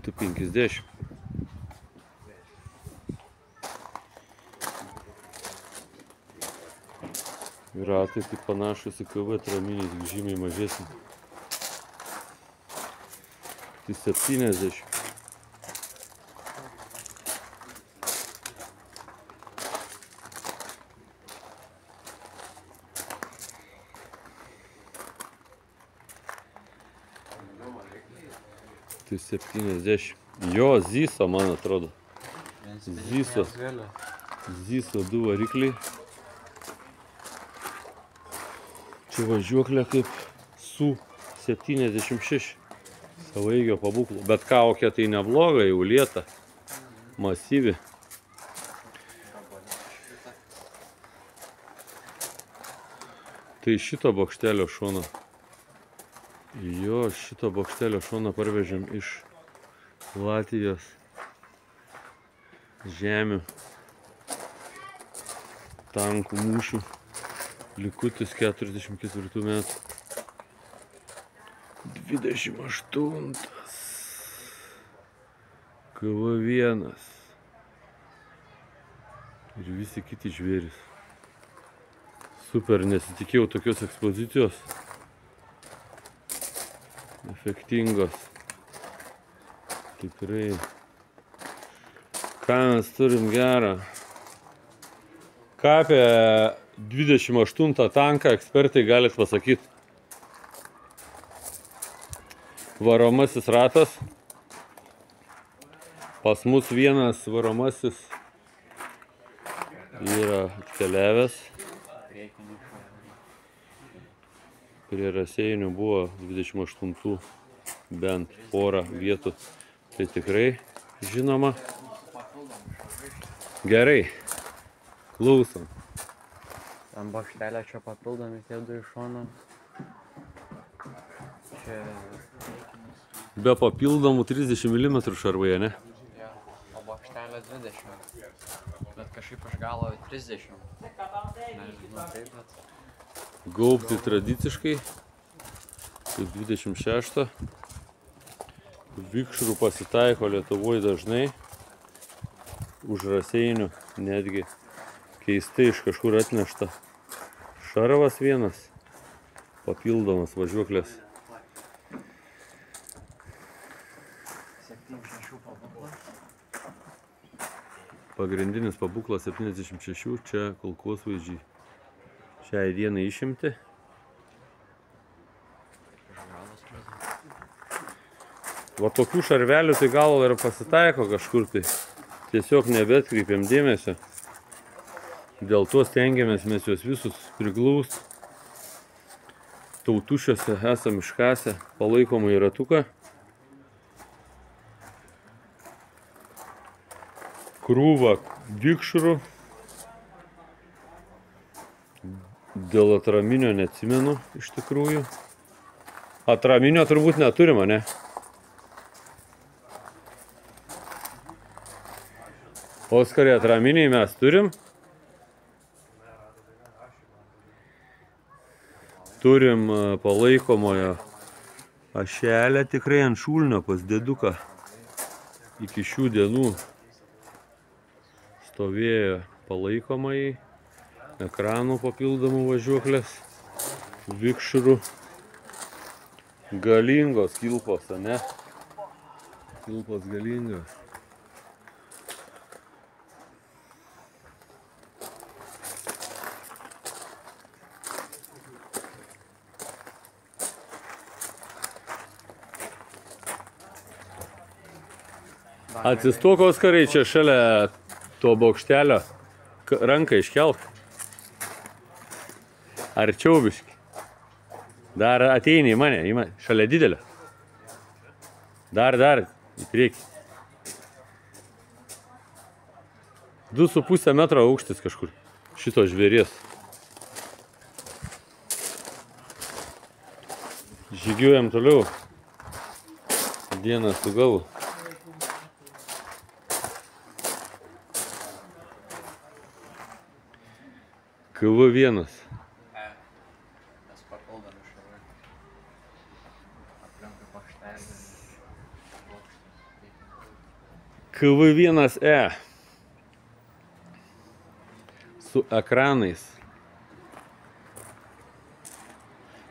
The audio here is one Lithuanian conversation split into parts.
150. Ratai tai panašus į KV traminiais, žymiai mažesnį. Tai 70. Tai 70. Jo, Zyso, man atrodo. Zyso 2 varikliai. Čia važiuoklė kaip Su 76. Savaeigio pabūklo. Bet kaukė tai nebloga, jau lieta. Masyvi. Tai šito bokštelio šoną. Jo, šito bokštelio šoną parvežėm iš Latvijos žemių. Tankų mūšių. Likutis 44 metų. 28. KV1. Ir visi kiti žvėris. Super, nesitikėjau tokios ekspozicijos. Efektingos. Tikrai. Ką mes turim gerą? Ką apie 28 tanką ekspertai galit pasakyti? Varomasis ratas. Pas mus vienas varomasis yra atkeliavęs. Prie Raseinių buvo 28 bent porą vietų. Tai tikrai žinoma. Gerai. Klausom. Ant bokštelio čia papildomi tie du iš šono. Čia... Be papildomų 30 mm šarvai, ne? Jo, o bokštelio 20. Bet kažkaip iš galo 30. Nežinau taip, bet... Gaubti tradiciškai. Kaip 26. Vikšrų pasitaiko Lietuvoje dažnai. Už Raseinių netgi keistai iš kažkur atnešta šarvas vienas. Papildomas važiuoklės. 76 pabūklas. Pagrindinis pabūklas 76, čia kulkosvaidžiai. Šiai dienai išimti. Va tokių šarvelių tai gal ir pasitaiko kažkur tai. Tiesiog nebetkreipiam dėmesio. Dėl to stengiamės mes juos visus priglaust. Tautušiuose esam iškasę palaikomąjį ratuką. Krūvą vikšrų. Dėl atraminio neatsimenu iš tikrųjų. Atraminio turbūt neturim, ne? Oskarė, atraminiai mes turim. Turim palaikomojo ašelę tikrai ant šulnio pas dėduką. Iki šių dienų stovėjo palaikomai. Ekranų papildomų važiuoklės. Vikšrų. Galingos kilpos, ne? Kilpos galingos. Atsistok, Oskarai, čia šalia to bokštelio. Ranką iškelk. Arčiau biškį. Dar ateini į mane, šalia didelio. Dar, į priekį. 2,5 metro aukštis kažkur. Šito žvėries. Žygiuojam toliau. Dieną su galu. KV1. Mes papildomi šarvai. Aplinkui bokštelį. KV1E su ekranais.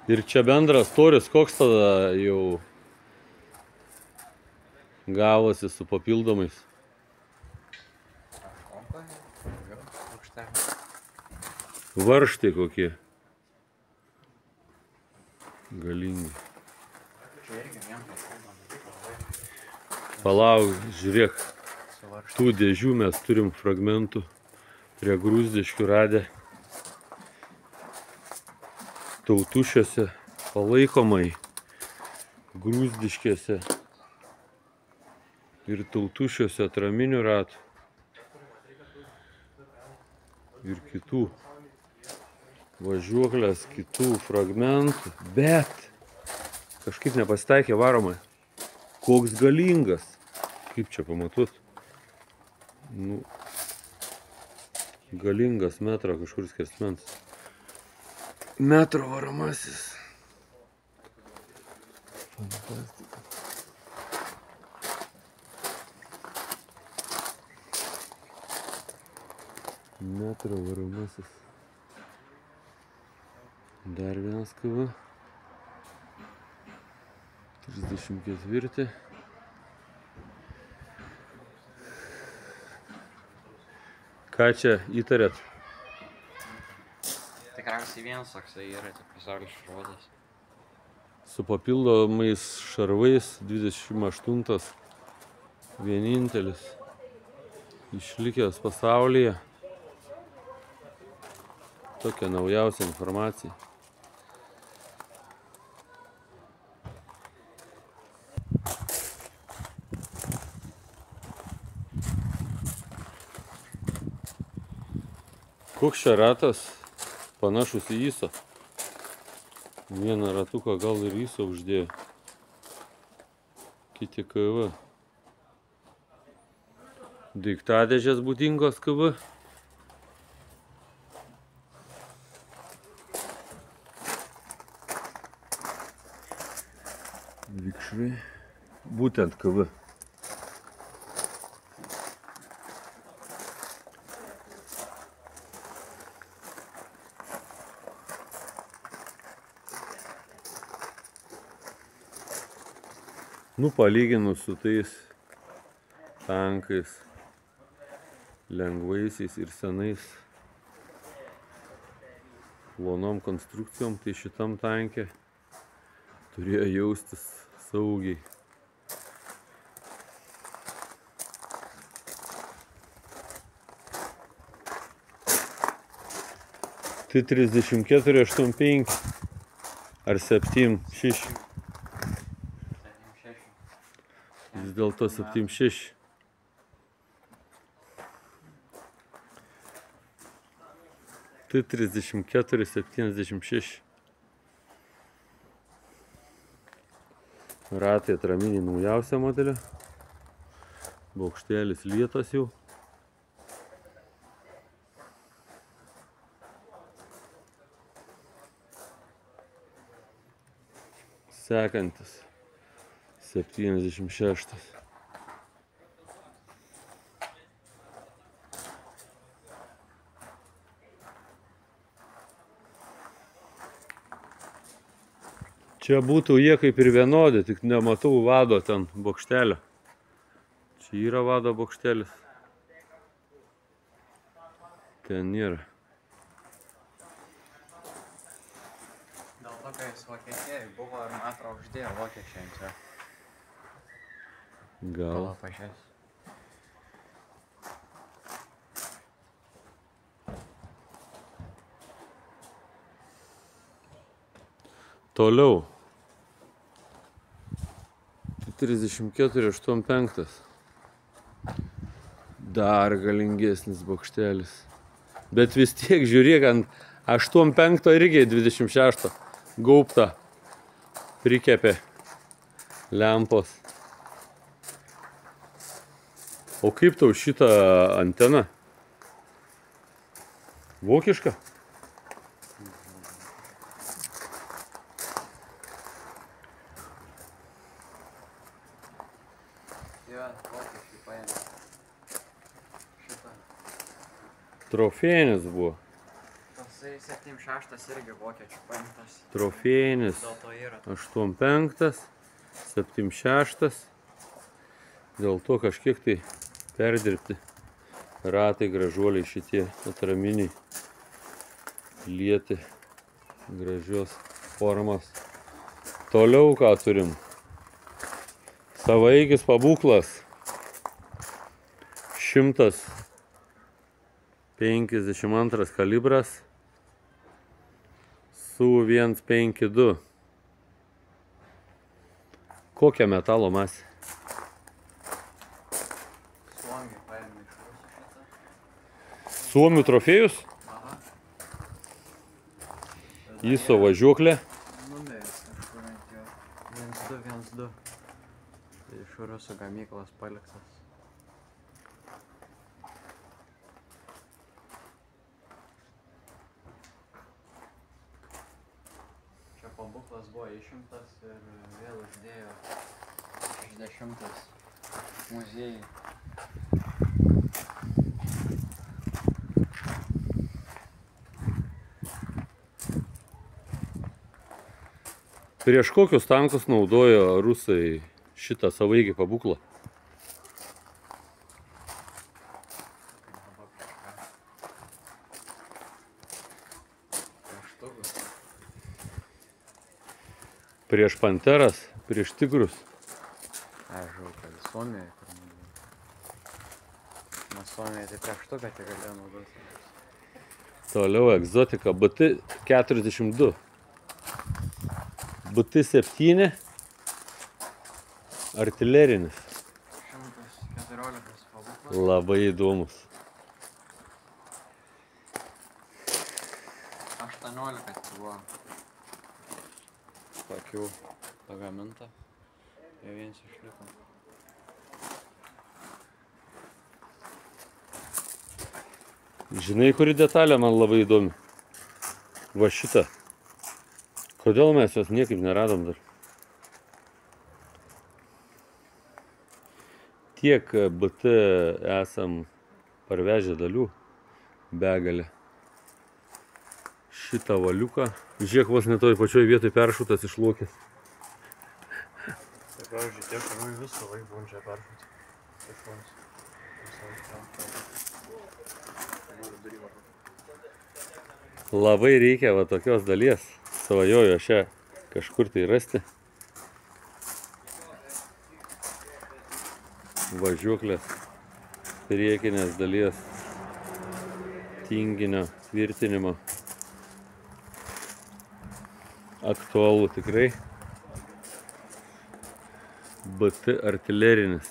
Ir čia bendras storis, koks tada jau gavosi su papildomais. Varžtai kokie. Galingi. Palauk, žiūrėk. Tų dėžių mes turim fragmentų prie Grūzdiškių radę. Tautušiuose palaikomai. Grūzdiškėse ir Tautušiuose atraminių ratų. Ir kitų važiuoklės, kitų fragmentų. Bet kažkaip nepasitaikė varomai. Koks galingas. Kaip čia pamatot? Nu, galingas metro kažkur skersmens. Metro varomasis. Fantastika. Metro varomasis. Dar vienas KV. 34. Ką čia įtarėt? Tikriausiai vienas toksai yra, tik pasaulis šarvuotas. Su papildomais šarvais 28. Vienintelis išlikęs pasaulyje. Tokia naujausia informacija. Koks čia ratas panašus į ISO. Vieną ratuką gal ir ISO uždėjo. Kiti KV. Daiktadėžės būdingos KV. Vikšrai. Būtent KV. Nu, palyginus su tais tankais, lengvaisiais ir senais plonom konstrukcijom, tai šitam tanke turėjo jaustis saugiai. Tai 34,85 ar 7,6. Vis dėlto 7,6. Tai 34,76. Ratai atraminiai naujausia modelio. Bokštelis lietas jau. Sekantis 76. Čia būtų jie kaip ir vienodi, tik nematau vado ten bokštelio. Čia yra vado bokštelis. Ten nėra. Dėl to, kai jis Vokietijai buvo ir metrą uždėjo vokiečiai čia. Gal. Pažiūrės. Toliau. 34,85. Dar galingesnis bokštelis. Bet vis tiek žiūrėk, ant 8,5 irgi 26 gaubta prikepė lempos. O kaip tau šitą anteną? Vokiška? Jo, vokiečiai paėmė. Šitą. Trofėjinis buvo. Tasai 76 irgi vokiečių paimtas. Trofėjinis. Dėl to yra. 85, 76. Dėl to kažkiek tai perdirbti. Ratai gražuoliai šitie atraminiai. Lieti. Gražios formos. Toliau ką turim? Savaeigis pabūklas. 152 kalibras su 152. Kokia metalo masė? Suomiai paėmė iš Rusų šitą. Suomių trofėjus? Aha. Įso važiuoklė. Numeris kažkur ant jo. 1212. Tai iš Rusų gamyklos paliktas. Čia pabūklas buvo išimtas ir vėl uždėjo 60 muziejai. Prieš kokius tankus naudojo rusai šitą savaeigį pabūklą? Prieš panteras, prieš tigrus. Žinau, kad Suomijoje kur naudoja. Nes Suomijoje tai prieštuką tik galėjo naudoti. Toliau egzotika BT-42. BT-7 artilerinis. 114 pabūklas. Labai įdomus. 18 buvo tokių pagaminta. Ir vienas išliko. Žinai, kuri detalė man labai įdomi? Va šitą. Kodėl mes jos niekaip neradom dar? Tiek BT esam parvežę dalių begalę. Šitą valiuką. Žiūrėk, vos ne toj pačioj vietoj peršutas išlokęs. Tai pavyzdžiui, tie šarvai visą laiką būn čia peršuti. Labai reikia va tokios dalies. Svajoju šią kažkur tai rasti. Važiuoklės priekinės dalies tinginio tvirtinimo. Aktualu tikrai. BT artilerinis.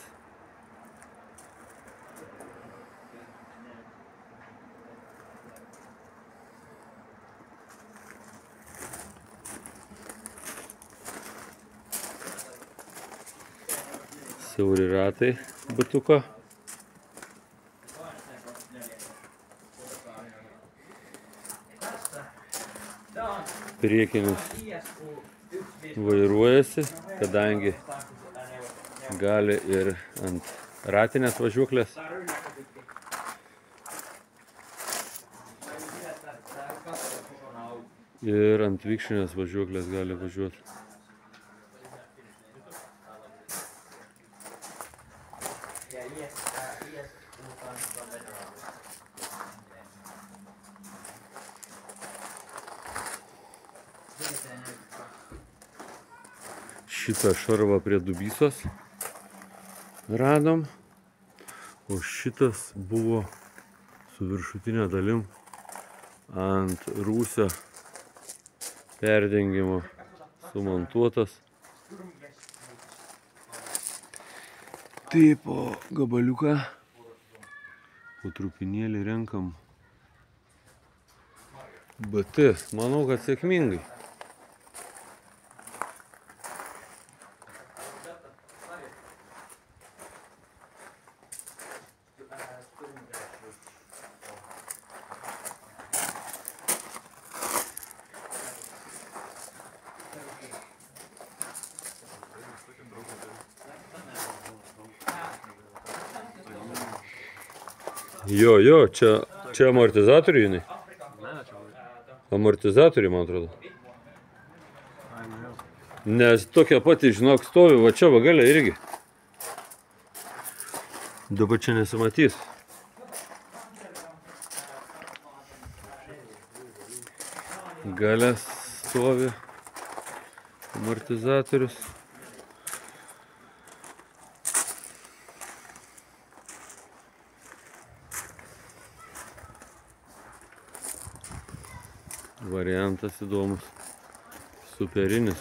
Siauri ratai batuko. Priekinis vairuojasi, kadangi gali ir ant ratinės važiuoklės. Ir ant vikšrinės važiuoklės gali važiuoti. Šitą šarvą prie Dubysos radom, o šitas buvo su viršutinė dalim ant rūsio perdengimo sumontuotas. Taip, po gabaliuką po trupinėlį renkam BT. Manau, kad sėkmingai. Jo, čia amortizatoriai, jinai. Ne, čia buvo. Amortizatoriai, man atrodo. Ai, nu jau. Nes tokia pati, žinok, stovi, va čia va galia irgi. Dabar čia nesimatys. Galia stovi. Amortizatorius. Variantas įdomus. Superinis.